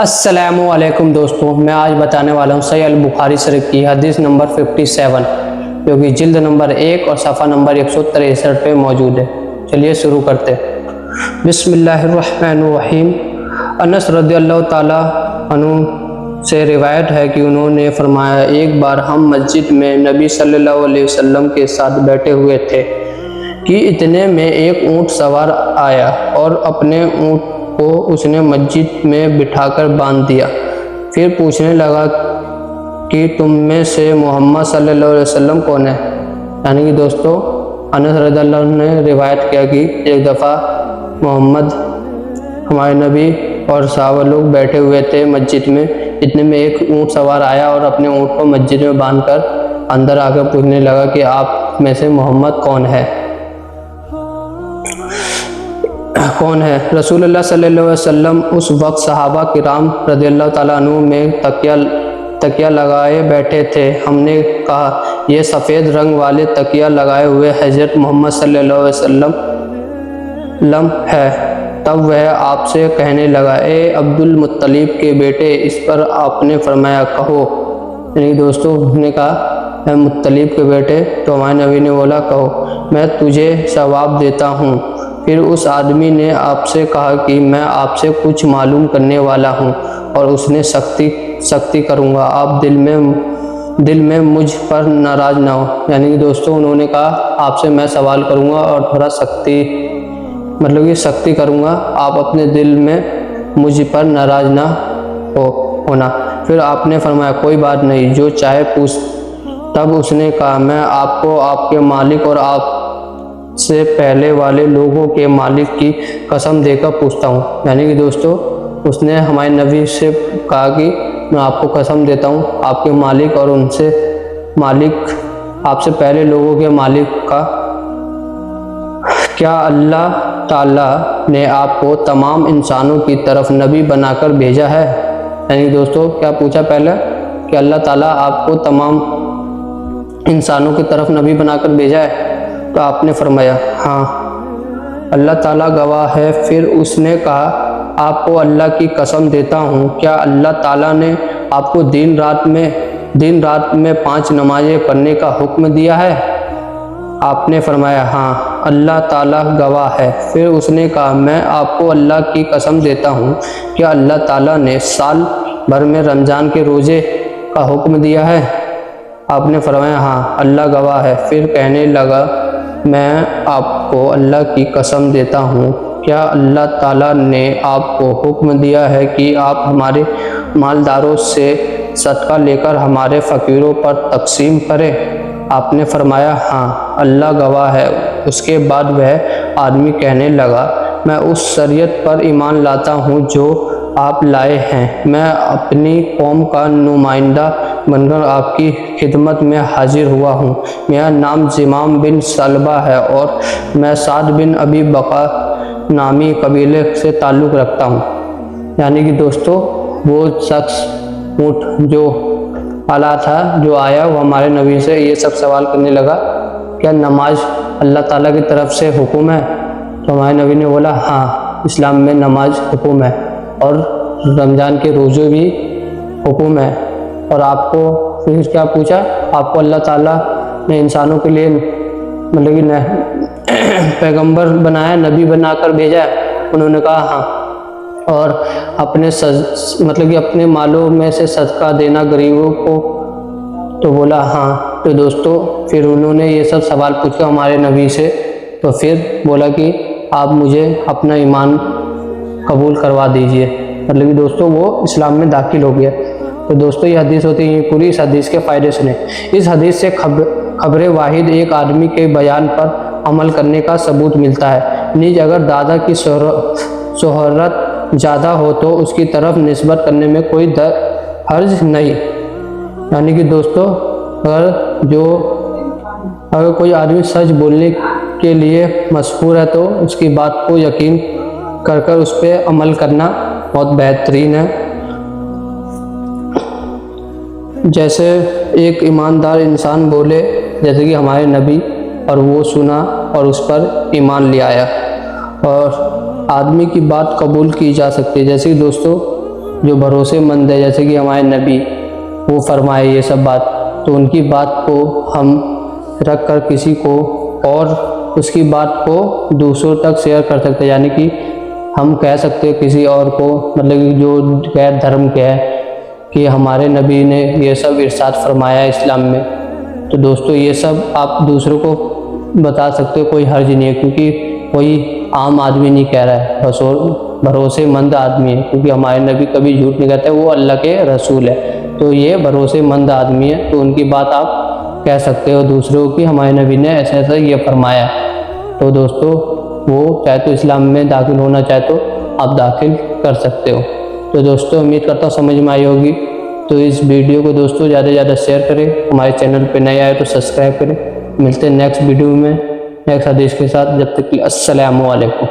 अस्सलामुअलैकुम दोस्तों, मैं आज बताने वाला हूँ सही अल बुखारी शरीफ की हदीस नंबर 57 जो कि जिल्द नंबर 1 और सफ़ा नंबर 163 पे मौजूद है। चलिए शुरू करते हैं। बिस्मिल्लाहिर्रहमानिर्रहीम। अनस रज़ियल्लाहु ताला अन्हु से रिवायत है कि उन्होंने फरमाया, एक बार हम मस्जिद में नबी सल्लल्लाहु अलैहि वसल्लम के साथ बैठे हुए थे कि इतने में एक ऊँट सवार आया और अपने ऊँट को उसने मस्जिद में बिठाकर बांध दिया। फिर पूछने लगा कि तुम में से मोहम्मद सल्लल्लाहु अलैहि वसल्लम कौन है। यानी कि दोस्तों अनस रज़ियल्लाहु अन्हु ने रिवायत किया कि एक दफ़ा मोहम्मद हमारे नबी और सहाबा लोग बैठे हुए थे मस्जिद में, इतने में एक ऊँट सवार आया और अपने ऊँट को मस्जिद में बांधकर अंदर आकर पूछने लगा कि आप में से मोहम्मद कौन है। रसूलुल्लाह सल्लल्लाहु अलैहि वसल्लम उस वक्त सहाबा किराम रज़ियल्लाहु ताला अन्हु में तकिया लगाए बैठे थे। हमने कहा, यह सफ़ेद रंग वाले तकिया लगाए हुए हज़रत मोहम्मद सल्लल्लाहु अलैहि वसल्लम है। तब वह आपसे कहने लगा, ए अब्दुल मुत्तलिब के बेटे, इस पर आपने फरमाया, कहो। यानी दोस्तों ने कहा, ए मुत्तलिब के बेटे, तो हमारे नबी ने बोला, कहो, मैं तुझे सवाब देता हूँ। फिर उस आदमी ने आपसे कहा कि मैं आपसे कुछ मालूम करने वाला हूँ और उसने सख्ती करूँगा, आप दिल में मुझ पर नाराज़ ना हो। यानी कि दोस्तों उन्होंने कहा, आपसे मैं सवाल करूँगा और थोड़ा सख्ती करूँगा, आप अपने दिल में मुझ पर नाराज़ ना होना। फिर आपने फरमाया, कोई बात नहीं, जो चाहे पूछ। तब उसने कहा, मैं आपको आपके मालिक और आप से पहले वाले लोगों के मालिक की कसम देकर पूछता हूँ। यानी कि दोस्तों उसने हमारे नबी से कहा कि मैं आपको कसम देता हूँ आपके मालिक और उनसे मालिक आपसे पहले लोगों के मालिक का, क्या अल्लाह ताला ने आपको तमाम इंसानों की तरफ नबी बनाकर भेजा है। यानी कि दोस्तों क्या पूछा पहले कि अल्लाह ताला आपको तमाम इंसानों की तरफ नबी बनाकर भेजा है। तो आपने फरमाया, हाँ, अल्लाह ताला गवाह है। फिर उसने कहा, आपको अल्लाह की कसम देता हूँ, क्या अल्लाह ताला ने आपको दिन रात में 5 नमाजें पढ़ने का हुक्म दिया है। आपने फरमाया, हाँ, अल्लाह ताला गवाह है। फिर उसने कहा, मैं आपको अल्लाह की कसम देता हूँ, क्या अल्लाह ताला ने साल भर में रमज़ान के रोज़े का हुक्म दिया है। आपने फरमाया, हाँ, अल्लाह गवाह है। फिर कहने लगा, मैं आपको अल्लाह की कसम देता हूँ, क्या अल्लाह ताला ने आपको हुक्म दिया है कि आप हमारे मालदारों से सदका लेकर हमारे फ़कीरों पर तकसीम करें। आपने फरमाया, हाँ, अल्लाह गवाह है। उसके बाद वह आदमी कहने लगा, मैं उस शरीयत पर ईमान लाता हूँ जो आप लाए हैं। मैं अपनी कौम का नुमाइंदा बनकर आपकी खिदमत में हाजिर हुआ हूँ। मेरा नाम ज़िमाम बिन सलबा है और मैं साद बिन अबी बका नामी कबीले से ताल्लुक़ रखता हूँ। यानी कि दोस्तों वो शख्स ऊँट जो आला था जो आया, वो हमारे नबी से ये सब सवाल करने लगा, क्या नमाज अल्लाह ताला की तरफ से हुक्म है। तो हमारे नबी ने बोला, हाँ, इस्लाम में नमाज हुक्म है और रमज़ान के रोज़े भी हुक्म है। और आपको फिर क्या पूछा, आपको अल्लाह ताला ने इंसानों के लिए मतलब कि पैगंबर बनाया, नबी बनाकर भेजा है। उन्होंने कहा, हाँ, और अपने मालों में से सदका देना गरीबों को। तो बोला, हाँ। तो दोस्तों फिर उन्होंने ये सब सवाल पूछा हमारे नबी से। तो फिर बोला कि आप मुझे अपना ईमान कबूल करवा दीजिए। मतलब कि दोस्तों वो इस्लाम में दाखिल हो गया। तो दोस्तों ये हदीस होती है पूरी। इस हदीस के फ़ायदे सुने। इस हदीस से खबर वाहिद एक आदमी के बयान पर अमल करने का सबूत मिलता है। नीज अगर दादा की शोहरत ज़्यादा हो तो उसकी तरफ निस्बत करने में कोई हर्ज नहीं। यानी कि दोस्तों अगर कोई आदमी सच बोलने के लिए मशहूर है तो उसकी बात को यकीन कर उस पर अमल करना बहुत बेहतरीन है। जैसे एक ईमानदार इंसान बोले, जैसे कि हमारे नबी, और वो सुना और उस पर ईमान ले आया, और आदमी की बात कबूल की जा सकती है। जैसे कि दोस्तों जो भरोसेमंद है, जैसे कि हमारे नबी वो फरमाए ये सब बात, तो उनकी बात को हम रख कर किसी को और उसकी बात को दूसरों तक शेयर कर सकते हैं। यानी कि हम कह सकते हैं किसी और को, मतलब कि जो गैर धर्म के है, कि हमारे नबी ने ये सब इरशाद फरमाया इस्लाम में। तो दोस्तों ये सब आप दूसरों को बता सकते हो, कोई हर्ज नहीं है, क्योंकि कोई आम आदमी नहीं कह रहा है, भरोसेमंद आदमी है, क्योंकि हमारे नबी कभी झूठ नहीं कहते, वो अल्लाह के रसूल है। तो ये भरोसेमंद आदमी है, तो उनकी बात आप कह सकते हो दूसरों की, हमारे नबी ने ऐसा ऐसा ये फरमाया। तो दोस्तों वो चाहे तो इस्लाम में दाखिल होना चाहे तो आप दाखिल कर सकते हो। तो दोस्तों उम्मीद करता हूँ समझ में आई होगी। तो इस वीडियो को दोस्तों ज़्यादा से ज़्यादा शेयर करें, हमारे चैनल पे नए आए तो सब्सक्राइब करें। मिलते हैं नेक्स्ट वीडियो में नेक्स्ट हदीस के साथ, जब तक कि अस्सलामु अलैकुम।